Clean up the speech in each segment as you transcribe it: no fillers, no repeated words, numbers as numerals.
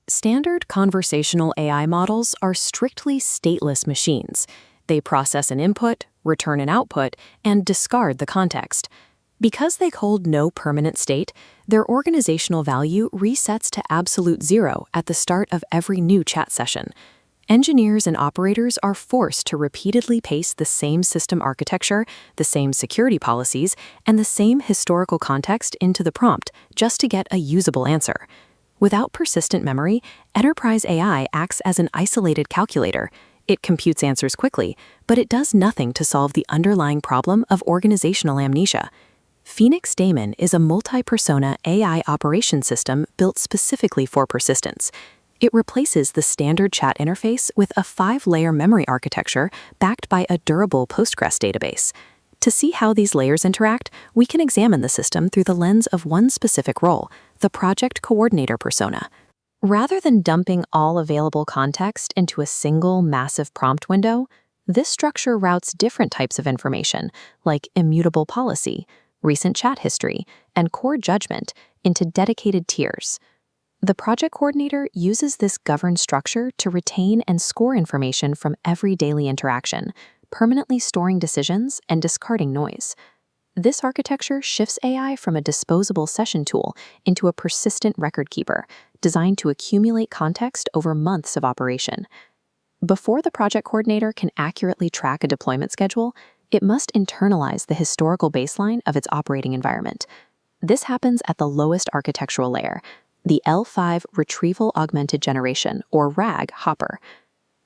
Standard conversational AI models are strictly stateless machines. They process an input, return an output, and discard the context. Because they hold no permanent state, their organizational value resets to absolute zero at the start of every new chat session. Engineers and operators are forced to repeatedly paste the same system architecture, the same security policies, and the same historical context into the prompt just to get a usable answer. Without persistent memory, enterprise AI acts as an isolated calculator. It computes answers quickly, but it does nothing to solve the underlying problem of organizational amnesia. PhoenixDaemon is a multi-persona AI operation system built specifically for persistence. It replaces the standard chat interface with a 5-layer memory architecture backed by a durable Postgres database. To see how these layers interact, we can examine the system through the lens of one specific role, the project coordinator persona. Rather than dumping all available context into a single massive prompt window, this structure routes different types of information, like immutable policy, recent chat history, and core judgment, into dedicated tiers. The project coordinator uses this governed structure to retain and score information from every daily interaction, permanently storing decisions and discarding noise. This architecture shifts AI from a disposable session tool into a persistent record keeper, designed to accumulate context over months of operation. Before the project coordinator can accurately track a deployment schedule, it must internalize the historical baseline of its operating environment. This happens at the lowest architectural layer, the L5 Retrieval Augmented Generation, or RAG, hopper.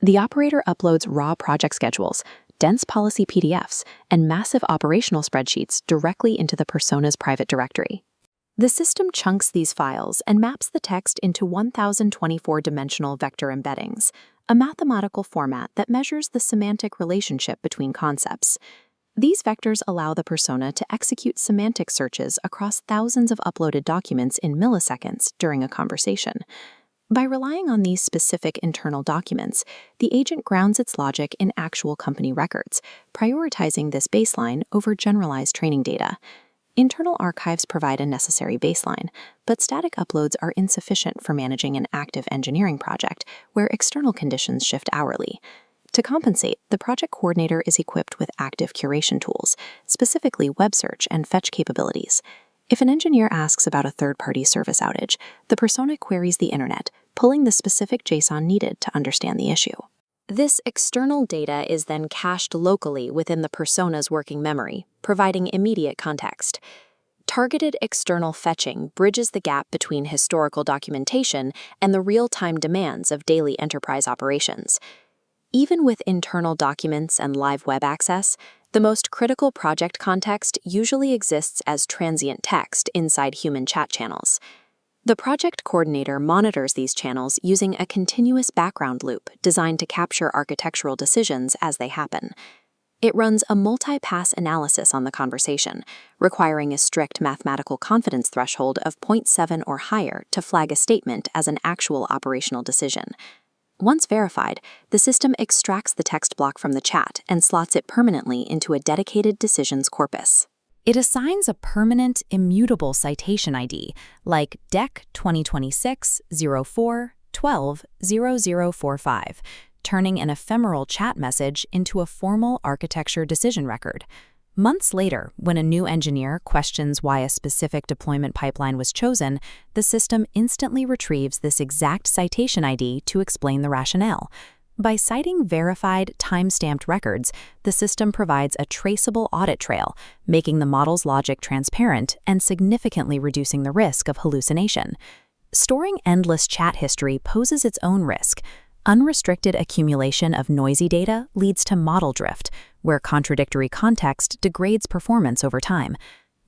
The operator uploads raw project schedules, dense policy PDFs, and massive operational spreadsheets directly into the persona's private directory. The system chunks these files and maps the text into 1024-dimensional vector embeddings, a mathematical format that measures the semantic relationship between concepts. These vectors allow the persona to execute semantic searches across thousands of uploaded documents in milliseconds during a conversation. By relying on these specific internal documents, the agent grounds its logic in actual company records, prioritizing this baseline over generalized training data. Internal archives provide a necessary baseline, but static uploads are insufficient for managing an active engineering project where external conditions shift hourly. To compensate, the project coordinator is equipped with active curation tools, specifically web search and fetch capabilities. If an engineer asks about a third-party service outage, the persona queries the internet, pulling the specific JSON needed to understand the issue. This external data is then cached locally within the persona's working memory, providing immediate context. Targeted external fetching bridges the gap between historical documentation and the real-time demands of daily enterprise operations. Even with internal documents and live web access, the most critical project context usually exists as transient text inside human chat channels. The project coordinator monitors these channels using a continuous background loop designed to capture architectural decisions as they happen. It runs a multi-pass analysis on the conversation, requiring a strict mathematical confidence threshold of 0.7 or higher to flag a statement as an actual operational decision. Once verified, the system extracts the text block from the chat and slots it permanently into a dedicated decisions corpus. It assigns a permanent, immutable citation ID, like DEC 2026-04-12-0045, turning an ephemeral chat message into a formal architecture decision record. Months later, when a new engineer questions why a specific deployment pipeline was chosen, the system instantly retrieves this exact citation ID to explain the rationale. By citing verified, time-stamped records, the system provides a traceable audit trail, making the model's logic transparent and significantly reducing the risk of hallucination. Storing endless chat history poses its own risk. Unrestricted accumulation of noisy data leads to model drift, where contradictory context degrades performance over time.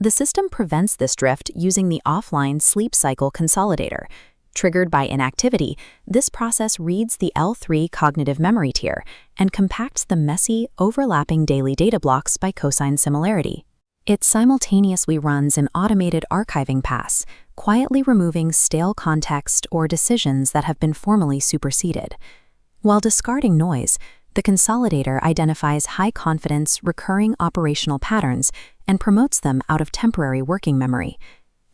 The system prevents this drift using the offline sleep cycle consolidator. Triggered by inactivity, this process reads the L3 cognitive memory tier and compacts the messy, overlapping daily data blocks by cosine similarity. It simultaneously runs an automated archiving pass, quietly removing stale context or decisions that have been formally superseded. While discarding noise, the consolidator identifies high-confidence, recurring operational patterns and promotes them out of temporary working memory.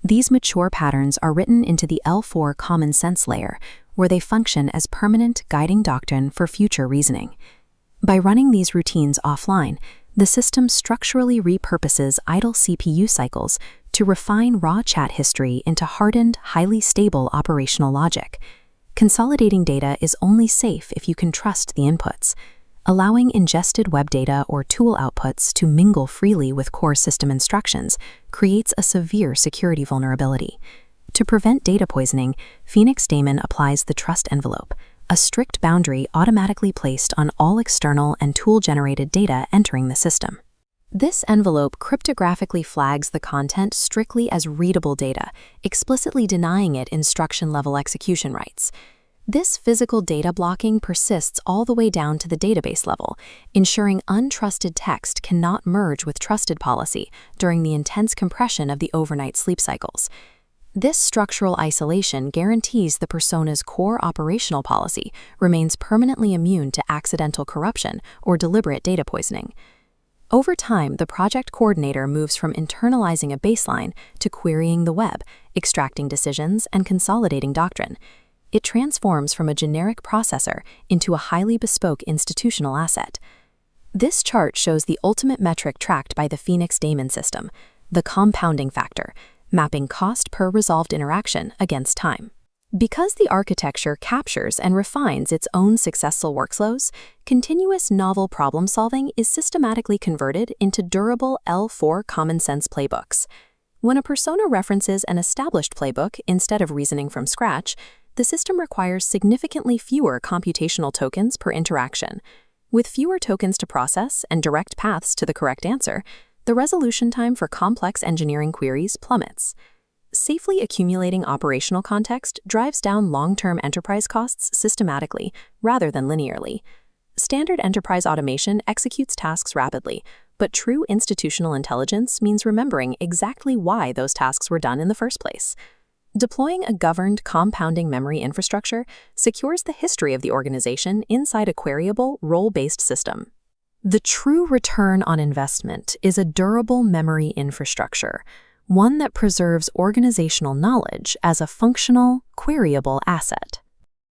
These mature patterns are written into the L4 common sense layer, where they function as permanent guiding doctrine for future reasoning. By running these routines offline, the system structurally repurposes idle CPU cycles to refine raw chat history into hardened, highly stable operational logic. Consolidating data is only safe if you can trust the inputs. Allowing ingested web data or tool outputs to mingle freely with core system instructions creates a severe security vulnerability. To prevent data poisoning, PhoenixDaemon applies the trust envelope, a strict boundary automatically placed on all external and tool-generated data entering the system. This envelope cryptographically flags the content strictly as readable data, explicitly denying it instruction-level execution rights. This physical data blocking persists all the way down to the database level, ensuring untrusted text cannot merge with trusted policy during the intense compression of the overnight sleep cycles. This structural isolation guarantees the persona's core operational policy remains permanently immune to accidental corruption or deliberate data poisoning. Over time, the project coordinator moves from internalizing a baseline to querying the web, extracting decisions, and consolidating doctrine. It transforms from a generic processor into a highly bespoke institutional asset. This chart shows the ultimate metric tracked by the PhoenixDaemon system, the compounding factor, mapping cost per resolved interaction against time. Because the architecture captures and refines its own successful workflows, continuous novel problem-solving is systematically converted into durable L4 common sense playbooks. When a persona references an established playbook instead of reasoning from scratch, the system requires significantly fewer computational tokens per interaction. With fewer tokens to process and direct paths to the correct answer, the resolution time for complex engineering queries plummets. Safely accumulating operational context drives down long-term enterprise costs systematically rather than linearly. Standard enterprise automation executes tasks rapidly, but true institutional intelligence means remembering exactly why those tasks were done in the first place. Deploying a governed compounding memory infrastructure secures the history of the organization inside a queryable, role-based system. The true return on investment is a durable memory infrastructure, one that preserves organizational knowledge as a functional, queryable asset.